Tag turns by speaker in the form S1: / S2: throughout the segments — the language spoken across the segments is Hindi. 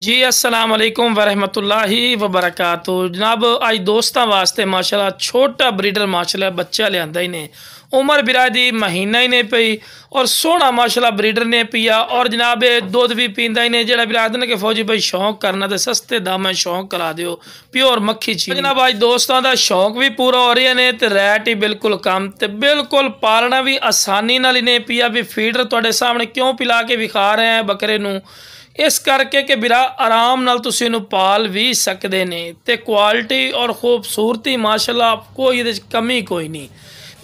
S1: जी अस्सलाम वालेकुम वरहमतुल्लाहि वबरकातुहू। जनाब अज दोस्तों वास्ते माशाल्लाह छोटा ब्रीडर माशाल्लाह बच्चा लिया ही ने उम्र बिरादी महीना ही ने पई और सोहना माशाल्लाह ब्रीडर ने पिया और जनाब दुध भी पींदा ही ने। जेड़ा बिरादर ने कि फौजी भाई शौक करना तो सस्ते दाम शौक करा दियो प्योर मक्खी चीनी। जनाब अज दोस्तों का शौक भी पूरा हो रहा ने तो रैट ही बिल्कुल कम तो बिल्कुल पालना भी आसानी नाल ही ने पिया भी फीडर तुहाडे सामने क्यों पिला के विखा रहे हैं बकरे नूं इस करके कि बिरा आराम नाल तुसीं इहनूं पाल भी सकते ने ते क्वालिटी और खूबसूरती माशाल्लाह कोई इहदे कमी कोई नहीं।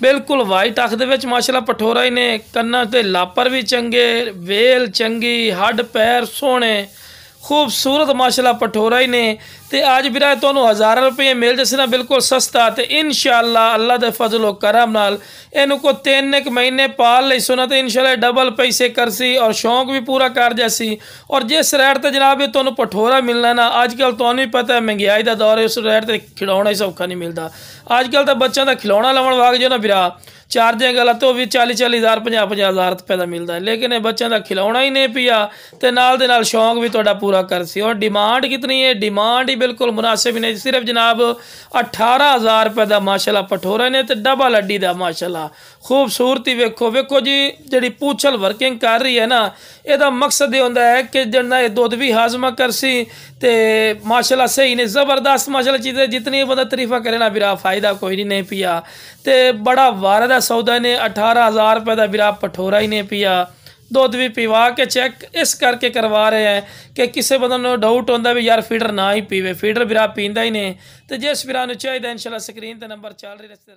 S1: बिल्कुल वाइट अख दे विच माशाल्लाह पठोरा ही ने कन्ना ते लापर भी चंगे वेल चंगी हड पैर सोहने खूबसूरत माशाल्लाह पठोरा ही ने ते अज बिरा तुहानूं हज़ारां रुपये मिल जैसे ना बिल्कुल सस्ता तो इंशाअल्लाह अल्लाह दे फजलो करम नाल इनू को 3 महीने पाल लई सुना तो इंशाअल्लाह डबल पैसे करसी और शौक भी पूरा कर जैसी। और जिस रेट ते जनाब तुहानूं पठोरा मिलना ना अजकल तुहानूं ही पता है महंगाई का दौर है उस रेट ते खिलौना ही सौखा नहीं मिलता। अजकल तो बच्चों का खिलौना लवन वाग जो ना बिरा चार्जिंग गला तो भी 40-40 हज़ार 50-50 हज़ार रुपये का मिलता है लेकिन बच्चों का खिलौना ही नहीं पिया तो नाल दे नाल शौक भी तुहाडा पूरा कर सी। और डिमांड कितनी है डिमांड ही बिल्कुल मुनासिब नहीं सिर्फ जनाब 18,000 रुपये का माशाल्लाह पठोरा ने तो डबल अड्डी का माशाल्लाह खूबसूरती वेखो वेखो जी जी पूछल वर्किंग कर रही है ना यदा मकसद ये होंदा है कि जिन्ना दुध भी हाजमा करसी ते माशाल्लाह सही ने ज़बरदस्त माशाल्लाह चीज़ें जितनी बंदा तरीफा करे ना बिरा फायदा कोई नहीं पिया ते बड़ा वार सौदा ने 18,000 रुपये का बिरा पठोरा ही नहीं पिया दुध भी पिवा के चेक इस करके करवा रहे हैं कि किसी बंदे डाउट होंदा भी यार फीडर ना ही पीवे फीडर बिरा पींदा ही नहीं तो जिस बिरा चाहिए इंशाल्लाह स्क्रीन ते नंबर चल रही रस्ते